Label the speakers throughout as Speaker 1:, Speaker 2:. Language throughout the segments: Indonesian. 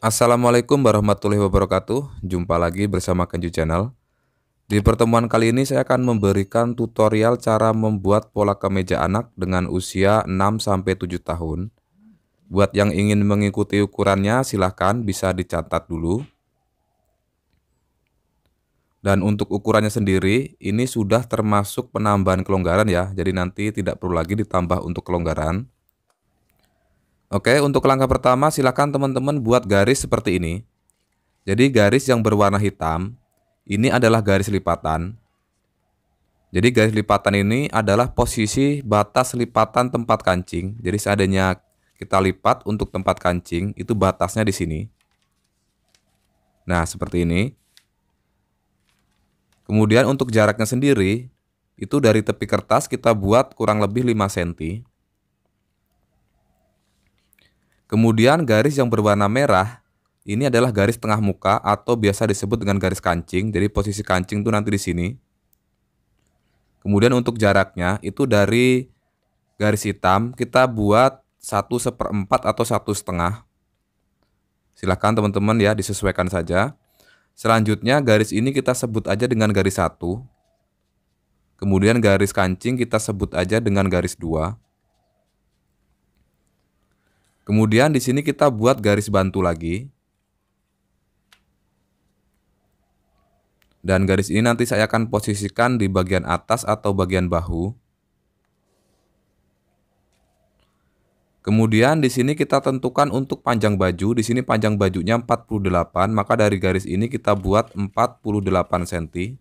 Speaker 1: Assalamualaikum warahmatullahi wabarakatuh. Jumpa lagi bersama Kenju Channel. Di pertemuan kali ini saya akan memberikan tutorial cara membuat pola kemeja anak dengan usia 6-7 tahun. Buat yang ingin mengikuti ukurannya silahkan bisa dicatat dulu. Dan untuk ukurannya sendiri ini sudah termasuk penambahan kelonggaran ya. Jadi nanti tidak perlu lagi ditambah untuk kelonggaran. Oke, untuk langkah pertama silahkan teman-teman buat garis seperti ini. Jadi garis yang berwarna hitam ini adalah garis lipatan. Jadi garis lipatan ini adalah posisi batas lipatan tempat kancing. Jadi seandainya kita lipat untuk tempat kancing, itu batasnya di sini. Nah, seperti ini. Kemudian untuk jaraknya sendiri, itu dari tepi kertas kita buat kurang lebih 5 cm. Kemudian garis yang berwarna merah, ini adalah garis tengah muka atau biasa disebut dengan garis kancing. Jadi posisi kancing itu nanti di sini. Kemudian untuk jaraknya itu dari garis hitam kita buat 1/4 atau 1,5. Silahkan teman-teman ya disesuaikan saja. Selanjutnya garis ini kita sebut aja dengan garis 1. Kemudian garis kancing kita sebut aja dengan garis 2. Kemudian di sini kita buat garis bantu lagi. Dan garis ini nanti saya akan posisikan di bagian atas atau bagian bahu. Kemudian di sini kita tentukan untuk panjang baju. Di sini panjang bajunya 48, maka dari garis ini kita buat 48 cm.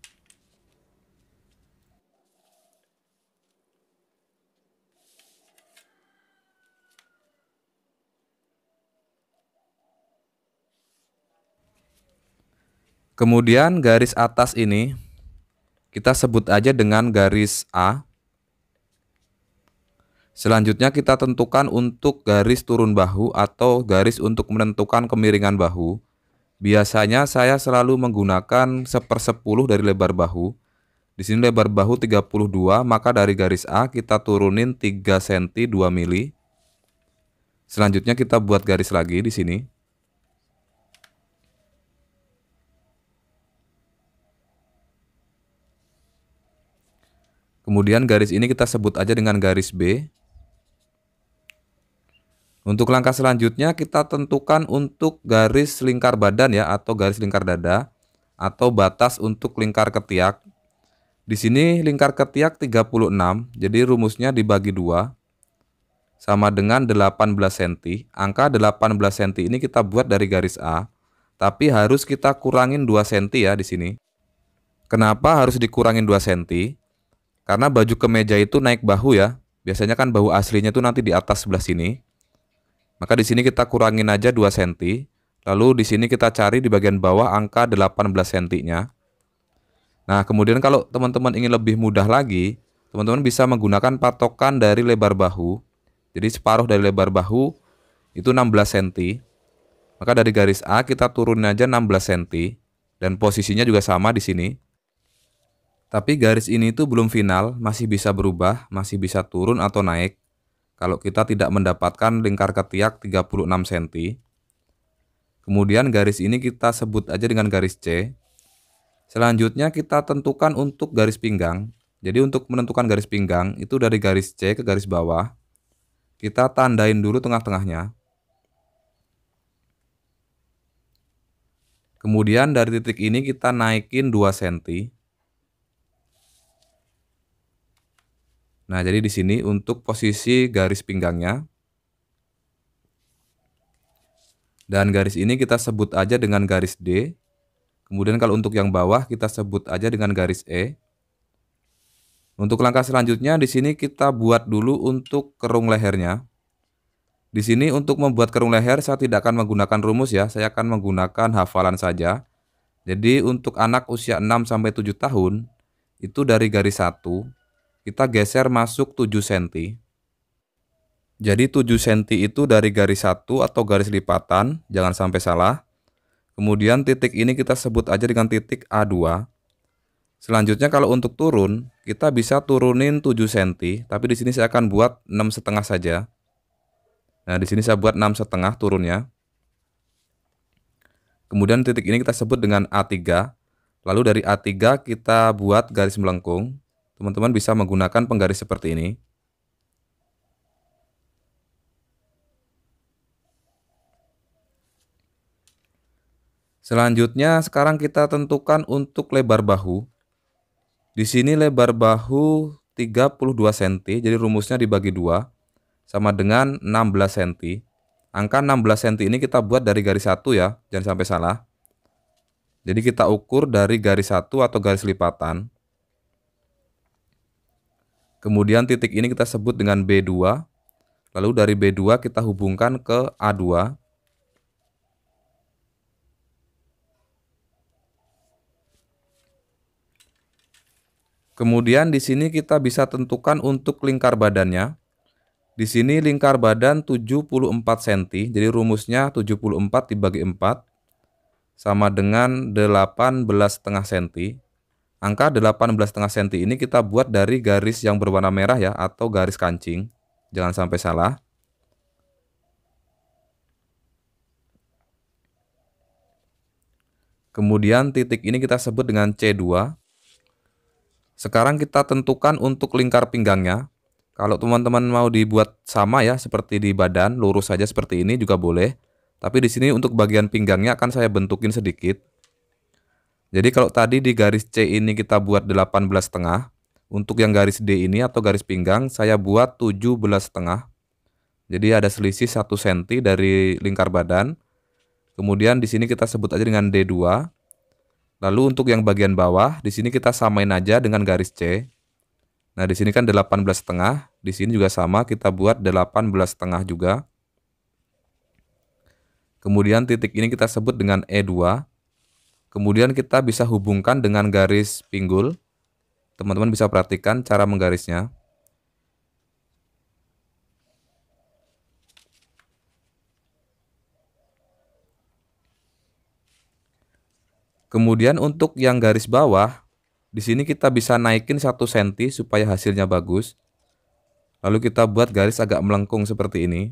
Speaker 1: Kemudian garis atas ini kita sebut aja dengan garis A. Selanjutnya kita tentukan untuk garis turun bahu atau garis untuk menentukan kemiringan bahu. Biasanya saya selalu menggunakan 1/10 dari lebar bahu. Di sini lebar bahu 32, maka dari garis A kita turunin 3 cm 2 mili. Selanjutnya kita buat garis lagi di sini. Kemudian garis ini kita sebut aja dengan garis B. Untuk langkah selanjutnya kita tentukan untuk garis lingkar badan ya atau garis lingkar dada atau batas untuk lingkar ketiak. Di sini lingkar ketiak 36, jadi rumusnya dibagi 2 sama dengan 18 cm. Angka 18 cm ini kita buat dari garis A, tapi harus kita kurangin 2 cm ya di sini. Kenapa harus dikurangin 2 cm? Karena baju kemeja itu naik bahu ya. Biasanya kan bahu aslinya itu nanti di atas sebelah sini. Maka di sini kita kurangin aja 2 cm. Lalu di sini kita cari di bagian bawah angka 18 cm-nya. Nah, kemudian kalau teman-teman ingin lebih mudah lagi, teman-teman bisa menggunakan patokan dari lebar bahu. Jadi separuh dari lebar bahu itu 16 cm. Maka dari garis A kita turunin aja 16 cm. Dan posisinya juga sama di sini. Tapi garis ini itu belum final, masih bisa berubah, masih bisa turun atau naik. Kalau kita tidak mendapatkan lingkar ketiak 36 cm. Kemudian garis ini kita sebut aja dengan garis C. Selanjutnya kita tentukan untuk garis pinggang. Jadi untuk menentukan garis pinggang itu dari garis C ke garis bawah. Kita tandain dulu tengah-tengahnya. Kemudian dari titik ini kita naikin 2 cm. Nah, jadi di sini untuk posisi garis pinggangnya. Dan garis ini kita sebut aja dengan garis D. Kemudian kalau untuk yang bawah kita sebut aja dengan garis E. Untuk langkah selanjutnya di sini kita buat dulu untuk kerung lehernya. Di sini untuk membuat kerung leher saya tidak akan menggunakan rumus ya, saya akan menggunakan hafalan saja. Jadi untuk anak usia 6-7 tahun itu dari garis 1 kita geser masuk 7 cm. Jadi 7 cm itu dari garis 1 atau garis lipatan, jangan sampai salah. Kemudian titik ini kita sebut aja dengan titik A2. Selanjutnya kalau untuk turun, kita bisa turunin 7 cm, tapi di sini saya akan buat 6,5 saja. Nah, di sini saya buat 6,5 turunnya. Kemudian titik ini kita sebut dengan A3. Lalu dari A3 kita buat garis melengkung. Teman-teman bisa menggunakan penggaris seperti ini. Selanjutnya sekarang kita tentukan untuk lebar bahu. Di sini lebar bahu 32 cm, jadi rumusnya dibagi 2 sama dengan 16 cm. Angka 16 cm ini kita buat dari garis 1 ya, jangan sampai salah. Jadi kita ukur dari garis 1 atau garis lipatan. Kemudian titik ini kita sebut dengan B2. Lalu dari B2 kita hubungkan ke A2. Kemudian di sini kita bisa tentukan untuk lingkar badannya. Di sini lingkar badan 74 cm, jadi rumusnya 74 dibagi 4 sama dengan 18,5 cm. Angka 18,5 cm ini kita buat dari garis yang berwarna merah ya, atau garis kancing. Jangan sampai salah. Kemudian titik ini kita sebut dengan C2. Sekarang kita tentukan untuk lingkar pinggangnya. Kalau teman-teman mau dibuat sama ya, seperti di badan, lurus saja seperti ini juga boleh. Tapi di sini untuk bagian pinggangnya akan saya bentukin sedikit. Jadi kalau tadi di garis C ini kita buat 18,5, untuk yang garis D ini atau garis pinggang saya buat 17,5. Jadi ada selisih 1 cm dari lingkar badan. Kemudian di sini kita sebut aja dengan D2. Lalu untuk yang bagian bawah, di sini kita samain aja dengan garis C. Nah, di sini kan 18,5, di sini juga sama, kita buat 18,5 juga. Kemudian titik ini kita sebut dengan E2. Kemudian kita bisa hubungkan dengan garis pinggul. Teman-teman bisa perhatikan cara menggarisnya. Kemudian untuk yang garis bawah, di sini kita bisa naikin 1 cm supaya hasilnya bagus. Lalu kita buat garis agak melengkung seperti ini.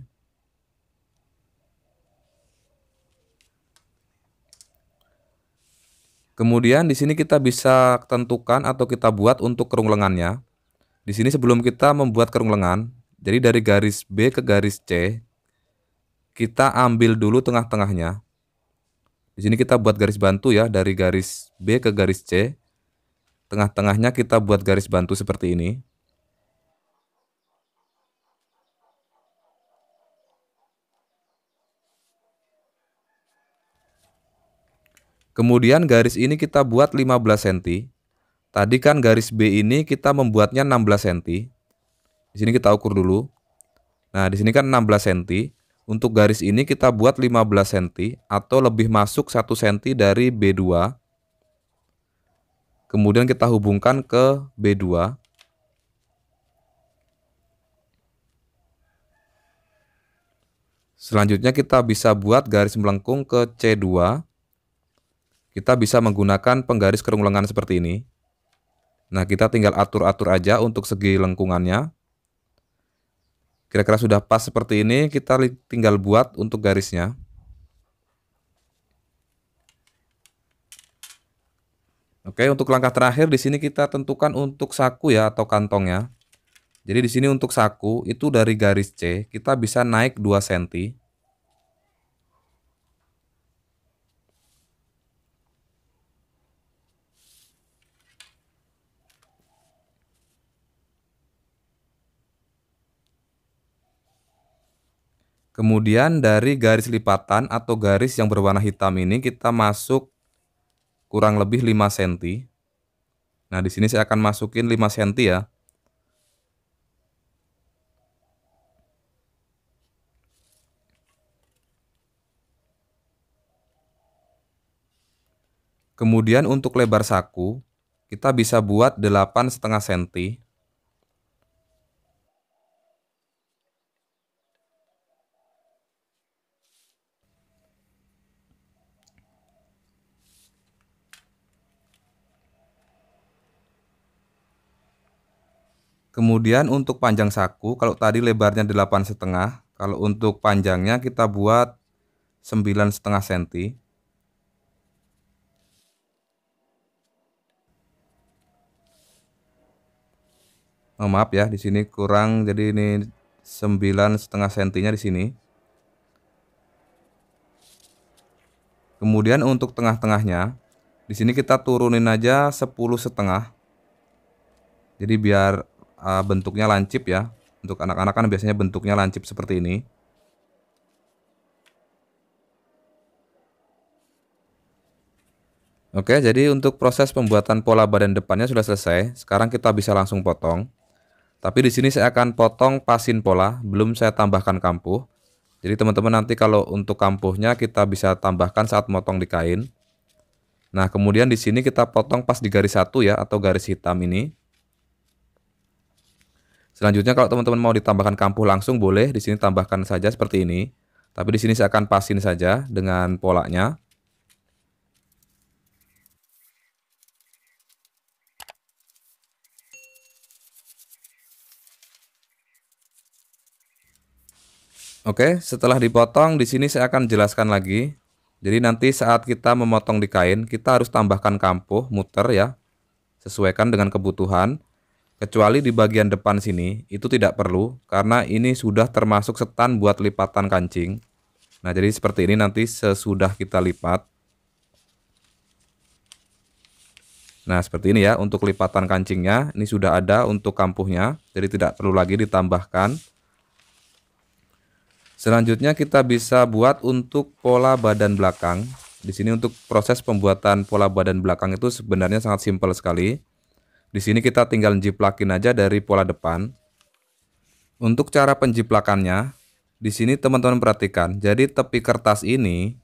Speaker 1: Kemudian di sini kita bisa tentukan atau kita buat untuk kerung lengannya. Di sini sebelum kita membuat kerung lengan, jadi dari garis B ke garis C, kita ambil dulu tengah-tengahnya. Di sini kita buat garis bantu ya, dari garis B ke garis C. Tengah-tengahnya kita buat garis bantu seperti ini. Kemudian garis ini kita buat 15 cm. Tadi kan garis B ini kita membuatnya 16 cm. Di sini kita ukur dulu. Nah, di sini kan 16 cm. Untuk garis ini kita buat 15 cm atau lebih masuk 1 cm dari B2. Kemudian kita hubungkan ke B2. Selanjutnya kita bisa buat garis melengkung ke C2. Kita bisa menggunakan penggaris kerung lengan seperti ini. Nah, kita tinggal atur-atur aja untuk segi lengkungannya. Kira-kira sudah pas seperti ini, kita tinggal buat untuk garisnya. Oke, untuk langkah terakhir di sini kita tentukan untuk saku ya atau kantongnya. Jadi di sini untuk saku itu dari garis C kita bisa naik 2 cm. Kemudian dari garis lipatan atau garis yang berwarna hitam ini kita masuk kurang lebih 5 cm. Nah, di sini saya akan masukin 5 cm ya. Kemudian untuk lebar saku kita bisa buat 8,5 cm. Kemudian untuk panjang saku, kalau tadi lebarnya 8,5, kalau untuk panjangnya kita buat 9,5 cm. maaf ya, di sini kurang, jadi ini 9,5 sentinya di sini. Kemudian untuk tengah-tengahnya, di sini kita turunin aja 10,5. Jadi biar bentuknya lancip ya. Untuk anak-anak kan biasanya bentuknya lancip seperti ini. Oke, jadi untuk proses pembuatan pola badan depannya sudah selesai. Sekarang kita bisa langsung potong. Tapi di sini saya akan potong pasin pola, belum saya tambahkan kampuh. Jadi teman-teman nanti kalau untuk kampuhnya kita bisa tambahkan saat motong di kain. Nah, kemudian di sini kita potong pas di garis 1 ya, atau garis hitam ini. Selanjutnya kalau teman-teman mau ditambahkan kampuh langsung boleh, di sini tambahkan saja seperti ini. Tapi di sini saya akan pasin saja dengan polanya. Oke, setelah dipotong di sini saya akan jelaskan lagi. Jadi nanti saat kita memotong di kain, kita harus tambahkan kampuh muter ya. Sesuaikan dengan kebutuhan. Kecuali di bagian depan sini, itu tidak perlu karena ini sudah termasuk setan buat lipatan kancing. Nah, jadi seperti ini nanti sesudah kita lipat. Nah, seperti ini ya untuk lipatan kancingnya. Ini sudah ada untuk kampuhnya, jadi tidak perlu lagi ditambahkan. Selanjutnya kita bisa buat untuk pola badan belakang. Di sini untuk proses pembuatan pola badan belakang itu sebenarnya sangat simpel sekali. Di sini kita tinggal jiplakin aja dari pola depan. Untuk cara penjiplakannya, di sini teman-teman perhatikan. Jadi tepi kertas ini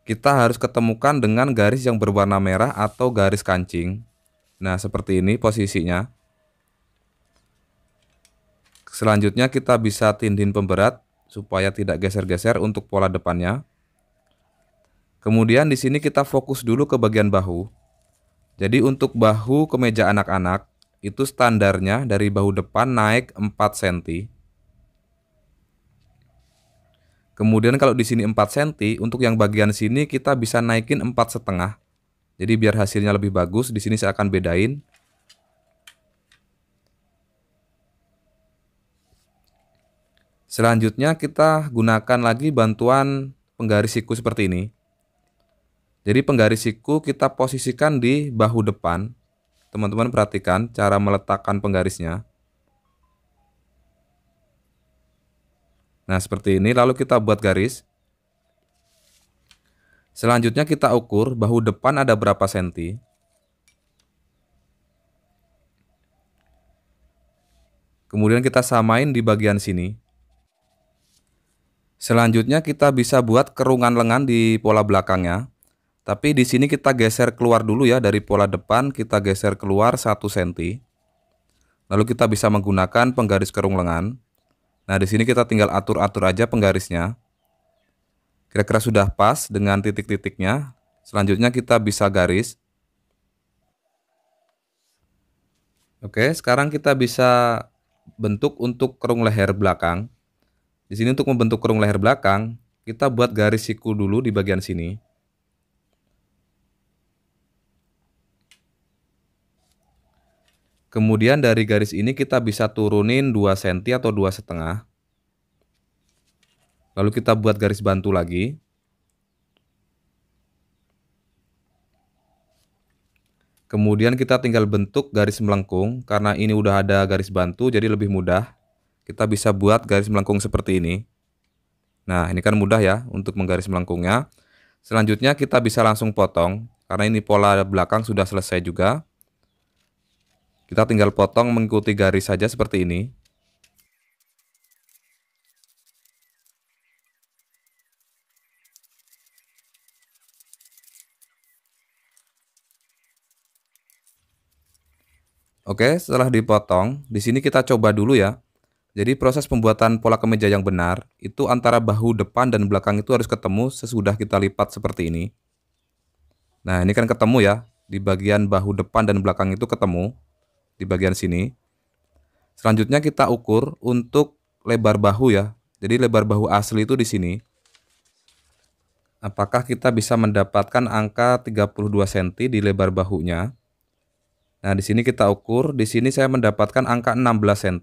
Speaker 1: kita harus ketemukan dengan garis yang berwarna merah atau garis kancing. Nah, seperti ini posisinya. Selanjutnya kita bisa tindih pemberat supaya tidak geser-geser untuk pola depannya. Kemudian di sini kita fokus dulu ke bagian bahu. Jadi untuk bahu kemeja anak-anak itu standarnya dari bahu depan naik 4 cm. Kemudian kalau di sini 4 cm, untuk yang bagian sini kita bisa naikin 4,5. Jadi biar hasilnya lebih bagus, di sini saya akan bedain. Selanjutnya kita gunakan lagi bantuan penggaris siku seperti ini. Jadi penggaris siku kita posisikan di bahu depan. Teman-teman perhatikan cara meletakkan penggarisnya. Nah, seperti ini. Lalu kita buat garis. Selanjutnya kita ukur bahu depan ada berapa senti. Kemudian kita samain di bagian sini. Selanjutnya kita bisa buat kerungan lengan di pola belakangnya. Tapi di sini kita geser keluar dulu ya, dari pola depan kita geser keluar 1 cm. Lalu kita bisa menggunakan penggaris kerung lengan. Nah, di sini kita tinggal atur-atur aja penggarisnya. Kira-kira sudah pas dengan titik-titiknya. Selanjutnya kita bisa garis. Oke, sekarang kita bisa bentuk untuk kerung leher belakang. Di sini untuk membentuk kerung leher belakang, kita buat garis siku dulu di bagian sini. Kemudian dari garis ini kita bisa turunin 2 cm atau 2,5. Lalu kita buat garis bantu lagi. Kemudian kita tinggal bentuk garis melengkung. Karena ini udah ada garis bantu jadi lebih mudah. Kita bisa buat garis melengkung seperti ini. Nah, ini kan mudah ya untuk menggaris melengkungnya. Selanjutnya kita bisa langsung potong. Karena ini pola belakang sudah selesai juga. Kita tinggal potong mengikuti garis saja seperti ini. Oke, setelah dipotong, di sini kita coba dulu ya. Jadi proses pembuatan pola kemeja yang benar, itu antara bahu depan dan belakang itu harus ketemu sesudah kita lipat seperti ini. Nah, ini kan ketemu ya. Di bagian bahu depan dan belakang itu ketemu. Di bagian sini. Selanjutnya kita ukur untuk lebar bahu ya. Jadi lebar bahu asli itu di sini. Apakah kita bisa mendapatkan angka 32 cm di lebar bahunya? Nah, di sini kita ukur, di sini saya mendapatkan angka 16 cm.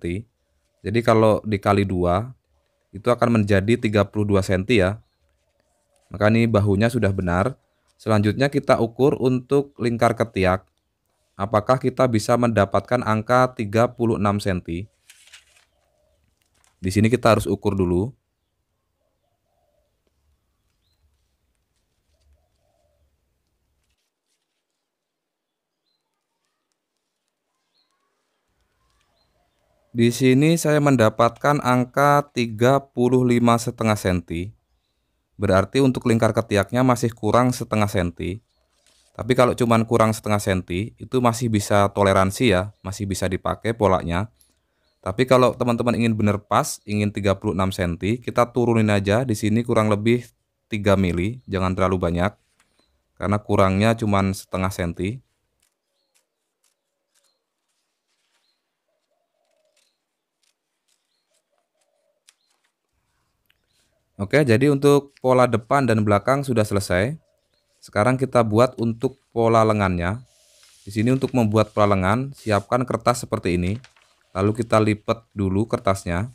Speaker 1: Jadi kalau dikali 2 itu akan menjadi 32 cm ya. Maka ini bahunya sudah benar. Selanjutnya kita ukur untuk lingkar ketiak. Apakah kita bisa mendapatkan angka 36 cm? Di sini kita harus ukur dulu. Di sini saya mendapatkan angka 35,5 cm. Berarti untuk lingkar ketiaknya masih kurang setengah senti. Tapi kalau cuman kurang setengah senti, itu masih bisa toleransi ya, masih bisa dipakai polanya. Tapi kalau teman-teman ingin benar pas, ingin 36 cm, kita turunin aja di sini kurang lebih 3 mili, jangan terlalu banyak. Karena kurangnya cuman setengah senti. Oke, jadi untuk pola depan dan belakang sudah selesai. Sekarang kita buat untuk pola lengannya. Di sini untuk membuat pola lengan, siapkan kertas seperti ini. Lalu kita lipat dulu kertasnya.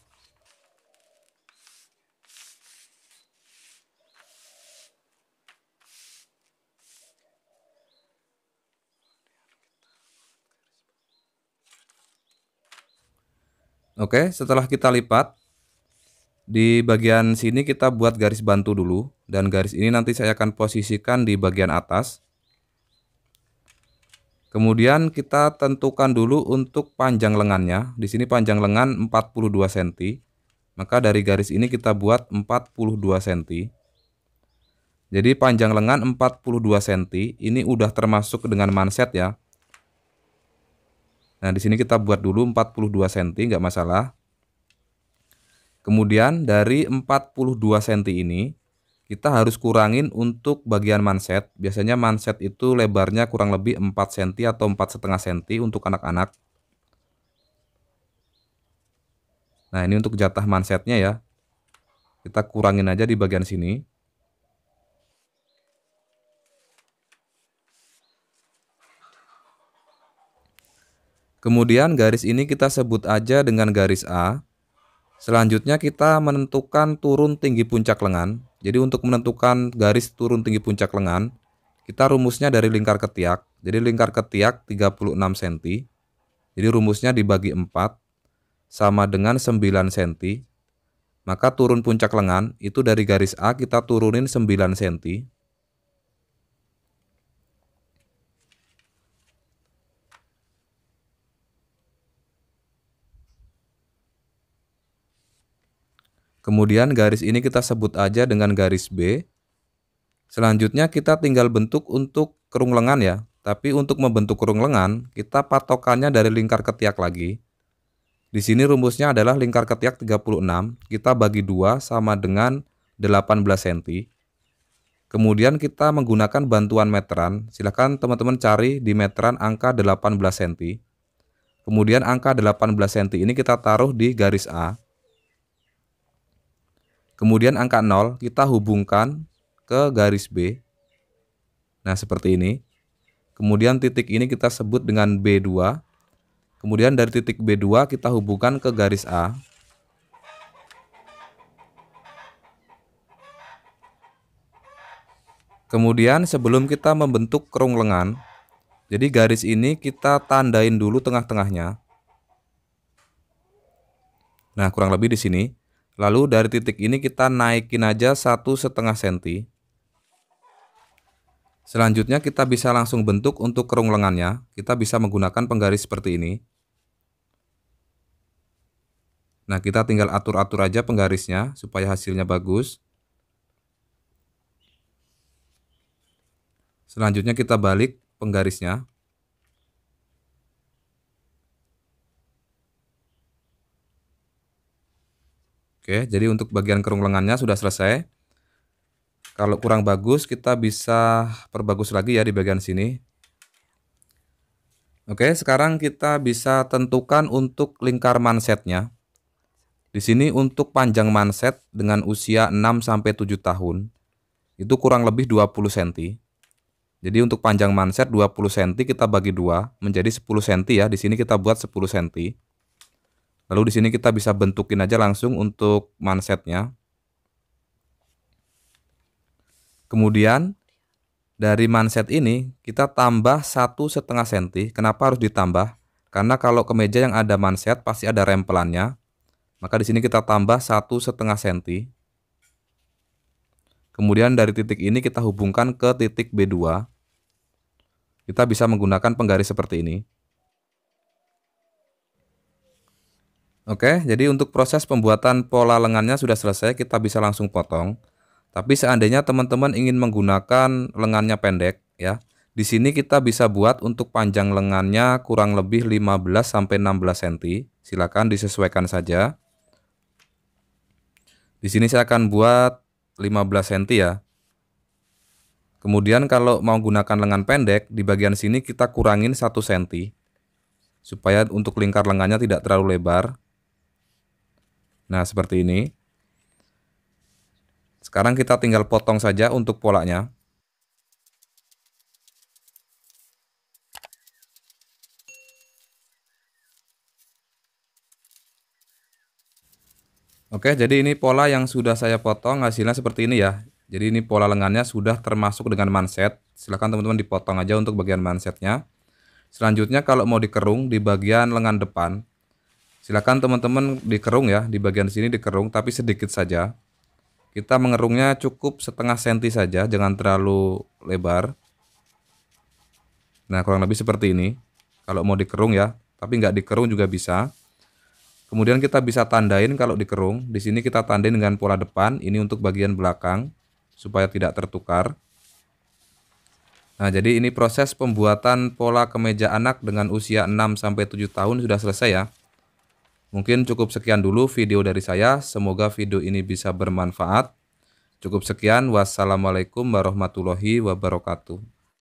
Speaker 1: Oke, setelah kita lipat, di bagian sini kita buat garis bantu dulu. Dan garis ini nanti saya akan posisikan di bagian atas. Kemudian kita tentukan dulu untuk panjang lengannya. Di sini panjang lengan 42 cm. Maka dari garis ini kita buat 42 cm. Jadi panjang lengan 42 cm. Ini udah termasuk dengan manset ya. Nah, di sini kita buat dulu 42 cm, nggak masalah. Kemudian dari 42 cm ini kita harus kurangin untuk bagian manset. Biasanya manset itu lebarnya kurang lebih 4 cm atau 4,5 cm untuk anak-anak. Nah, ini untuk jatah mansetnya ya. Kita kurangin aja di bagian sini. Kemudian garis ini kita sebut aja dengan garis A. Selanjutnya kita menentukan turun tinggi puncak lengan. Jadi untuk menentukan garis turun tinggi puncak lengan, kita rumusnya dari lingkar ketiak. Jadi lingkar ketiak 36 cm. Jadi rumusnya dibagi 4 sama dengan 9 cm. Maka turun puncak lengan itu dari garis A kita turunin 9 cm. Kemudian garis ini kita sebut aja dengan garis B. Selanjutnya kita tinggal bentuk untuk kerung lengan ya. Tapi untuk membentuk kerung lengan, kita patokannya dari lingkar ketiak lagi. Di sini rumusnya adalah lingkar ketiak 36, kita bagi 2 sama dengan 18 cm. Kemudian kita menggunakan bantuan meteran. Silahkan teman-teman cari di meteran angka 18 cm. Kemudian angka 18 cm ini kita taruh di garis A. Kemudian angka 0 kita hubungkan ke garis B. Nah, seperti ini. Kemudian titik ini kita sebut dengan B2. Kemudian dari titik B2 kita hubungkan ke garis A. Kemudian sebelum kita membentuk kerung lengan, jadi garis ini kita tandain dulu tengah-tengahnya. Nah, kurang lebih di sini. Lalu dari titik ini kita naikin aja 1,5 cm. Selanjutnya kita bisa langsung bentuk untuk kerung lengannya. Kita bisa menggunakan penggaris seperti ini. Nah, kita tinggal atur-atur aja penggarisnya supaya hasilnya bagus. Selanjutnya kita balik penggarisnya. Oke, jadi untuk bagian kerung lengannya sudah selesai. Kalau kurang bagus, kita bisa perbagus lagi ya di bagian sini. Oke, sekarang kita bisa tentukan untuk lingkar mansetnya. Di sini untuk panjang manset dengan usia 6-7 tahun, itu kurang lebih 20 cm. Jadi untuk panjang manset 20 cm kita bagi 2 menjadi 10 cm ya. Di sini kita buat 10 cm. Lalu di sini kita bisa bentukin aja langsung untuk mansetnya. Kemudian dari manset ini kita tambah 1,5 cm. Kenapa harus ditambah? Karena kalau kemeja yang ada manset pasti ada rempelannya. Maka di sini kita tambah 1,5 cm. Kemudian dari titik ini kita hubungkan ke titik B2. Kita bisa menggunakan penggaris seperti ini. Oke, jadi untuk proses pembuatan pola lengannya sudah selesai, kita bisa langsung potong. Tapi seandainya teman-teman ingin menggunakan lengannya pendek ya, di sini kita bisa buat untuk panjang lengannya kurang lebih 15 sampai 16 cm. Silakan disesuaikan saja. Di sini saya akan buat 15 cm ya. Kemudian kalau mau gunakan lengan pendek, di bagian sini kita kurangin 1 cm. Supaya untuk lingkar lengannya tidak terlalu lebar. Nah, seperti ini. Sekarang kita tinggal potong saja untuk polanya. Oke, jadi ini pola yang sudah saya potong, hasilnya seperti ini ya. Jadi ini pola lengannya sudah termasuk dengan manset. Silahkan teman-teman dipotong aja untuk bagian mansetnya. Selanjutnya kalau mau dikerung di bagian lengan depan, silahkan teman-teman dikerung ya. Di bagian sini dikerung, tapi sedikit saja. Kita mengerungnya cukup setengah senti saja, jangan terlalu lebar. Nah, kurang lebih seperti ini. Kalau mau dikerung ya, tapi nggak dikerung juga bisa. Kemudian kita bisa tandain kalau dikerung. Di sini kita tandain dengan pola depan, ini untuk bagian belakang supaya tidak tertukar. Nah, jadi ini proses pembuatan pola kemeja anak dengan usia 6 sampai 7 tahun sudah selesai ya. Mungkin cukup sekian dulu video dari saya. Semoga video ini bisa bermanfaat. Cukup sekian. Wassalamualaikum warahmatullahi wabarakatuh.